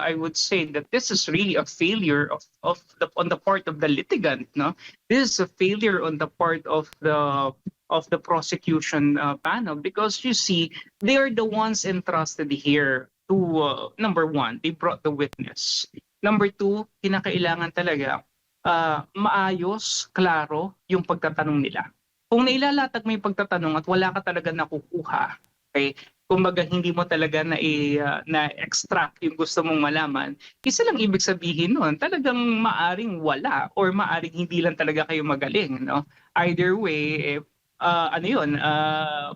I would say that this is really a failure on the part of the litigant. No, this is a failure on the part of the prosecution panel, because you see they are the ones entrusted here to number one, they brought the witness. Number two, kinakailangan talaga maayos, klaro yung pagtatanong nila. Kung nailalatag mo yung pagtatanong at wala ka talaga nakukuha, okay, kumbaga hindi mo talaga na-extract yung gusto mong malaman, isa lang ibig sabihin nun, talagang maaring wala or maaring hindi lang talaga kayo magaling. No? Either way, ano yun,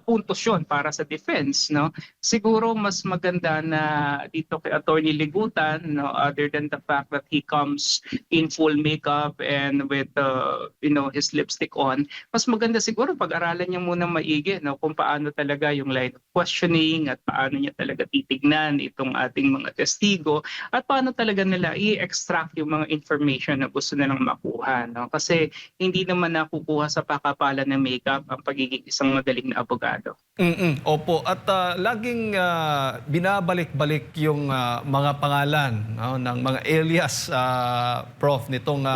puntos yun para sa defense. No? Siguro mas maganda na dito kay Attorney Ligutan, no, other than the fact that he comes in full makeup and with his lipstick on, mas maganda siguro pag-aralan niya muna maigi, no, kung paano talaga yung line of questioning at paano niya talaga titignan itong ating mga testigo at paano talaga nila i-extract yung mga information na gusto nilang makuha. No? Kasi hindi naman nakukuha sa pakapalan ng makeup ang pagiging isang magaling na abogado. Opo, at laging binabalik-balik yung mga pangalan, no, ng mga alias, Prof, nitong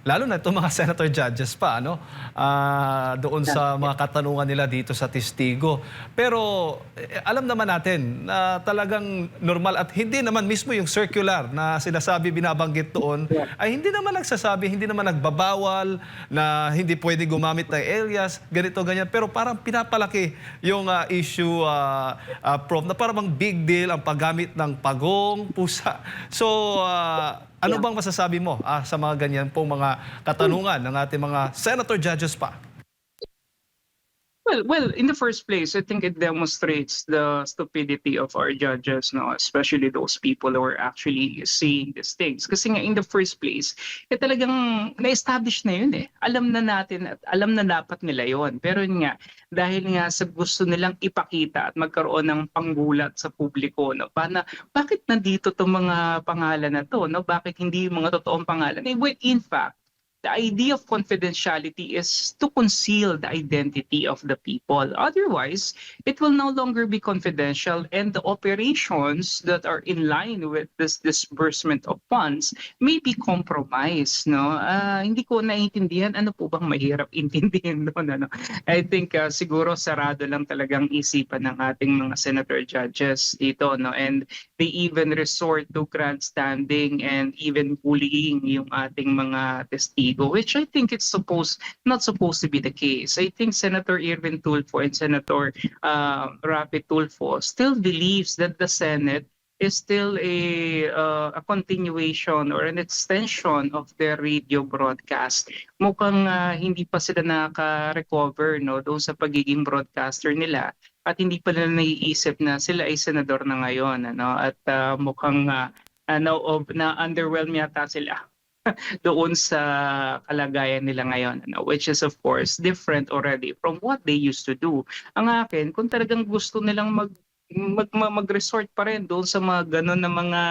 lalo na itong mga senator judges pa, ano, doon sa mga katanungan nila dito sa testigo. Pero alam naman natin na talagang normal at hindi naman mismo yung circular na sinasabi, binabanggit doon, ay hindi naman nagsasabi, hindi naman nagbabawal na hindi pwede gumamit ng alias, ganito, ganyan. Pero parang pinapalaki yung issue, Prof, na parang big deal ang paggamit ng pagong, pusa. So, ano bang masasabi mo sa mga ganyan pong mga katanungan ng ating mga senator judges pa? Well, in the first place, I think it demonstrates the stupidity of our judges, no, especially those people who are actually seeing these things. Kasi nga in the first place, talagang na-establish na yun eh. Alam na natin at alam na dapat nila yon. Pero yun nga, dahil nga sa gusto nilang ipakita at magkaroon ng panggulat sa publiko, no, bakit nandito itong mga pangalan na to, no? Bakit hindi yung mga totoong pangalan? Well, in fact, the idea of confidentiality is to conceal the identity of the people. Otherwise, it will no longer be confidential, and the operations that are in line with this disbursement of funds may be compromised. No? Hindi ko naiintindihan ano po bang mahirap intindihin doon. Ano? I think siguro sarado lang talagang isipan ng ating mga senator judges dito. No? And they even resort to grandstanding and even bullying yung ating mga testigo, which I think it's not supposed to be the case. I think Senator Irwin Tulfo and Senator Rapi Tulfo still believes that the Senate is still a continuation or an extension of their radio broadcast. Mukhang hindi pa sila nakaka-recover, no, doon sa pagiging broadcaster nila, at hindi pa nila naiisip na sila ay senador na ngayon, ano, at mukhang na underwhelm yata sila doon sa kalagayan nila ngayon, ano, which is of course different already from what they used to do. Ang akin, kung talagang gusto nilang mag-resort pa rin doon sa mga ganon na mga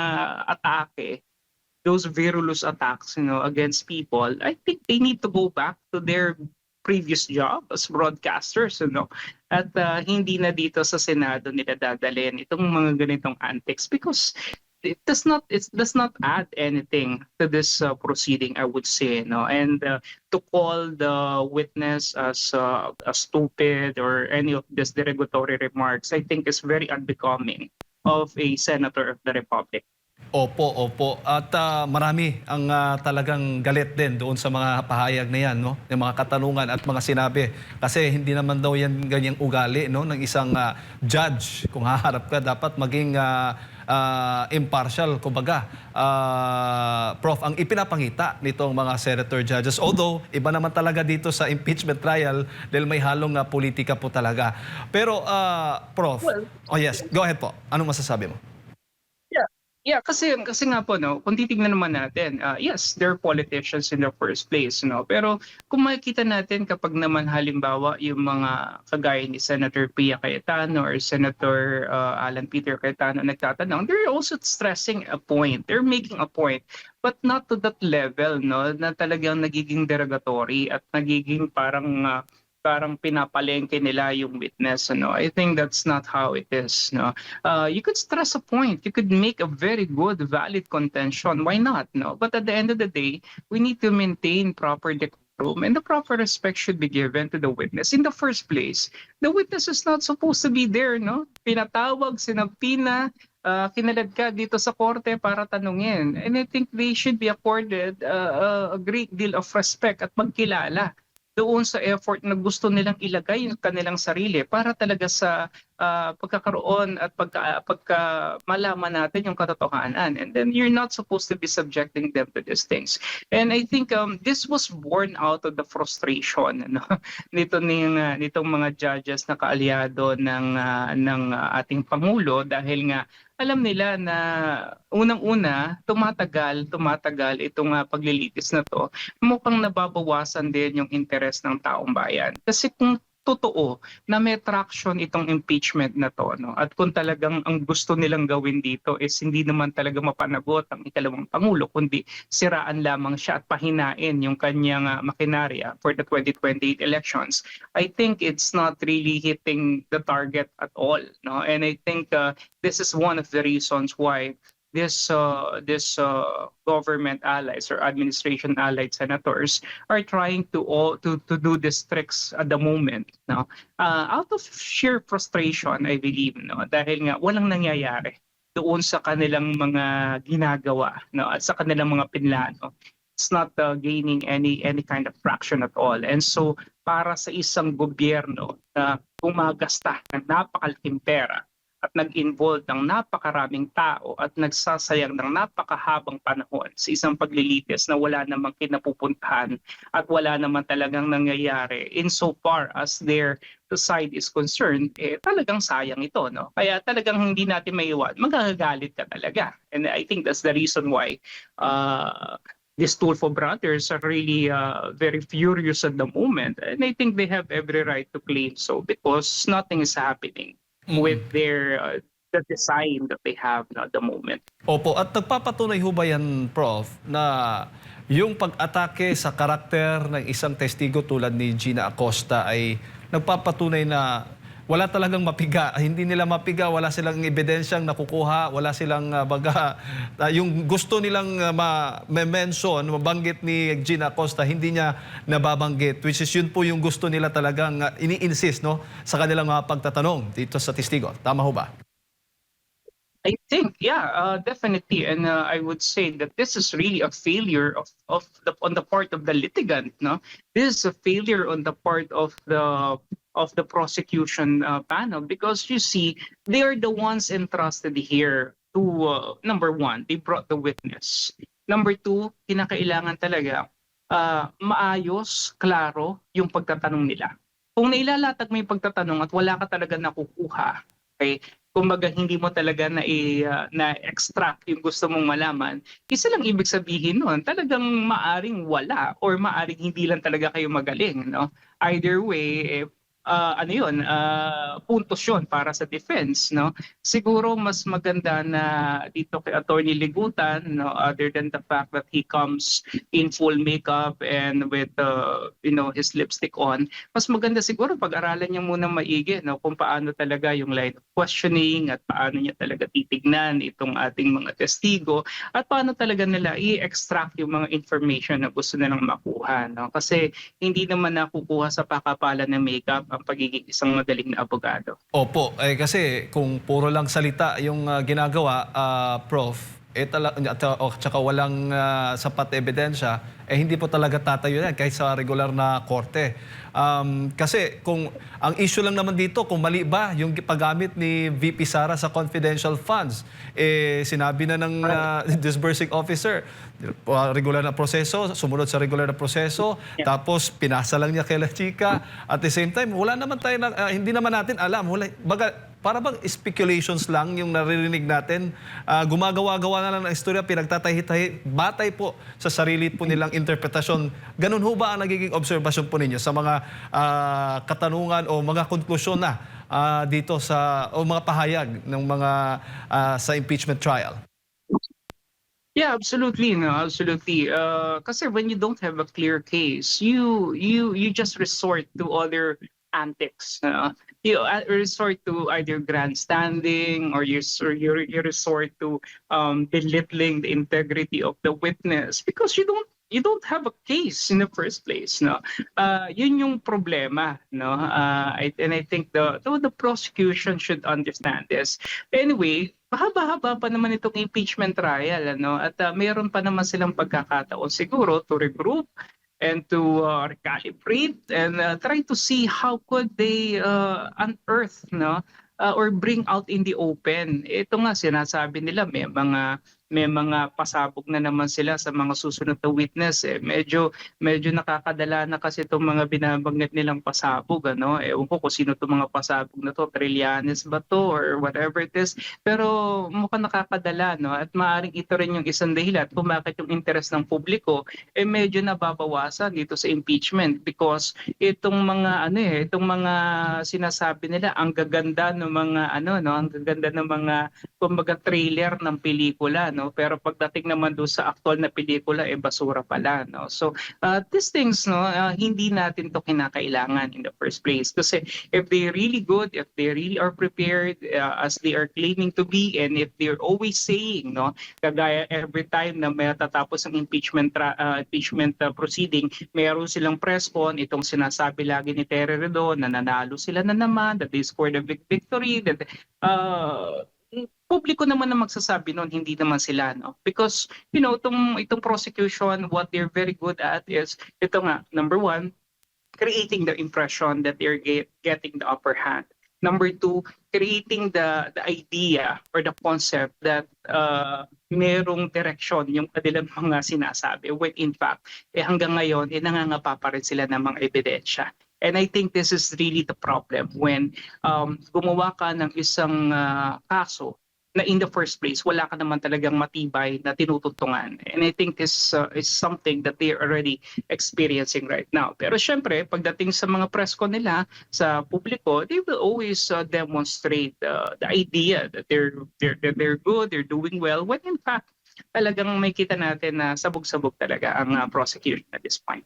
atake, those virulous attacks, against people, I think they need to go back to their previous job as broadcasters, at hindi na dito sa Senado nila dadalhin itong mga ganitong antics, because it does not add anything to this proceeding, I would say, and to call the witness as stupid or any of these derogatory remarks, I think is very unbecoming of a senator of the Republic. Opo. At marami ang talagang galit din doon sa mga pahayag na yan, no? Yung mga katanungan at mga sinabi. Kasi hindi naman daw yan ganyang ugali, no, ng isang judge. Kung haharap ka, dapat maging impartial, kumbaga. Prof, ang ipinapangita nitong mga senator judges. Although, iba naman talaga dito sa impeachment trial dahil may halong politika po talaga. Pero, Prof, yes, go ahead po. Anong masasabi mo? Yeah, kasi nga po, no, kung titingnan naman natin, yes, they're politicians in the first place, pero kung makikita natin kapag naman halimbawa yung mga kagaya ni Senator Pia Cayetano or Senator Alan Peter Cayetano nagtatanong, they're also stressing a point, they're making a point, but not to that level, no, na talagang nagiging derogatory at nagiging parang parang pinapalengke nila yung witness. I think that's not how it is. You could stress a point. You could make a very good, valid contention. Why not? No, but at the end of the day, we need to maintain proper decorum, and the proper respect should be given to the witness. In the first place, the witness is not supposed to be there. No, pinatawag, sinampina, kinalad ka dito sa korte para tanungin. And I think they should be accorded a great deal of respect at magkilala doon sa effort na gusto nilang ilagay yung kanilang sarili para talaga sa pagkakaroon at pagka malaman natin yung katotohanan. And then you're not supposed to be subjecting them to these things. And I think this was born out of the frustration nitong mga judges na kaalyado ng ating Pangulo, dahil nga alam nila na unang-una tumatagal itong paglilitis na to, mukhang nababawasan din yung interes ng taong bayan. Kasi kung totoo na may traction itong impeachment na to, at kung talagang ang gusto nilang gawin dito is hindi naman talaga mapanagot ang ikalawang Pangulo, kundi siraan lamang siya at pahinain yung kanyang makinarya for the 2028 elections, I think it's not really hitting the target at all. And I think this is one of the reasons why this government allies or administration allied senators are trying to do these tricks at the moment, out of sheer frustration, I believe, dahil nga walang nangyayari doon sa kanilang mga ginagawa, at sa kanilang mga pinlano. It's not gaining any kind of traction at all. And so para sa isang gobyerno na gumagasta ng napakalaking pera at nag-involve ng napakaraming tao at nagsasayang ng napakahabang panahon sa isang paglilitis na wala namang kinapupuntahan at wala naman talagang nangyayari insofar as their side is concerned, talagang sayang ito. Kaya talagang hindi natin maiwan, magagagalit ka talaga. And I think that's the reason why these Tulfo brothers are really very furious at the moment. And I think they have every right to claim so, because nothing is happening with their the design that they have at the moment. Opo, at nagpapatunay ho ba yan, Prof, na yung pag-atake sa karakter ng isang testigo tulad ni Gina Acosta ay nagpapatunay na wala talagang mapiga, hindi nila mapiga, wala silang ebidensyang nakukuha, wala silang yung gusto nilang ma-mention, mabanggit ni Gina Acosta, hindi niya nababanggit, which is yun po yung gusto nila talagang ini-insist sa kanilang mga pagtatanong dito sa testigo. Tama ho ba? I think, definitely, and I would say that this is really a failure on the part of the litigant. This is a failure on the part of the prosecution panel, because you see, they are the ones entrusted here to number one, they brought the witness. Number two, kinakailangan talaga maayos, klaro yung pagtatanong nila. Kung nailalatag mo yung pagtatanong at wala ka talaga nakukuha, okay, kumbaga hindi mo talaga na-extract yung gusto mong malaman, isa lang ibig sabihin nun, talagang maaring wala or maaring hindi lang talaga kayo magaling. Either way, puntos yun para sa defense. Siguro mas maganda na dito kay Attorney Ligutan, other than the fact that he comes in full makeup and with his lipstick on, mas maganda siguro pag-aralan niya muna maigi kung paano talaga yung line of questioning at paano niya talaga titignan itong ating mga testigo at paano talaga nila i-extract yung mga information na gusto nilang makuha. Kasi hindi naman nakukuha sa pakapalan ng makeup ang pagiging isang magaling na abogado. Opo, kasi kung puro lang salita yung ginagawa, Prof, tsaka walang sapat ebidensya, hindi po talaga tatayo yan kahit sa regular na korte. Kasi kung ang issue lang naman dito, kung mali ba yung paggamit ni VP Sara sa confidential funds, sinabi na ng disbursing officer, regular na proseso, sumunod sa regular na proseso, tapos pinasa lang niya kay La Chica. At the same time, wala naman tayo, hindi naman natin alam. Para bang speculations lang yung naririnig natin, gumagawa-gawa na lang ng istorya, pinagtatahi-tahi, batay po sa sarili po nilang interpretasyon. Ganun ho ba ang nagiging obserbasyon po ninyo sa mga katanungan o mga konklusyon na dito o mga pahayag ng mga sa impeachment trial? Yeah, absolutely, no, absolutely. Kasi when you don't have a clear case, you just resort to other antics. You resort to either grandstanding, or you resort to belittling the integrity of the witness because you don't have a case in the first place. No, yun yung problema. No, and I think the prosecution should understand this. Anyway, mahaba-haba pa naman itong impeachment trial, ano, at mayroon pa naman silang pagkakataon siguro to regroup and to recalibrate and try to see how could they unearth, no, or bring out in the open. Ito nga sinasabi nila may mga pasabog na naman sila sa mga susunod na witness. Medyo nakakadala na kasi itong mga binabanggit nilang pasabog, ano. Ewan ko kung sino itong mga pasabog na to, Trillanes ba to or whatever it is. Pero mukhang nakakadala, no, at maaaring ito rin yung isang dahilan kung bakit yung interes ng publiko medyo nababawasan dito sa impeachment, because itong mga sinasabi nila ang gaganda ng mga ang gaganda ng mga kumbaga trailer ng pelikula, no, pero pagdating naman doon sa aktual na pelikula basura pala, no. So these things, no, hindi natin to kinakailangan in the first place, kasi if they're really good, if they really are prepared as they are claiming to be, and if they're always saying, no, kagaya every time na may tatapos ang impeachment proceeding, meron silang press con, itong sinasabi lagi ni Tere Redon na nanalo sila na naman, that they scored a big victory, that publiko naman na magsasabi noon, hindi naman sila, no, because itong prosecution, what they're very good at is ito nga, number one, creating the impression that they're getting the upper hand. Number two, creating the idea or the concept that merong direction yung kanilang mga sinasabi, when in fact hanggang ngayon nangangapa pa rin sila ng mga ebidensya. And I think this is really the problem when gumawa ka ng isang kaso na in the first place, wala ka naman talagang matibay na tinutuntungan. And I think this is something that they are already experiencing right now. Pero syempre, pagdating sa mga press con nila, sa publiko, they will always demonstrate the idea that they're good, they're doing well, when in fact, talagang may kita natin na sabog-sabog talaga ang prosecution at this point.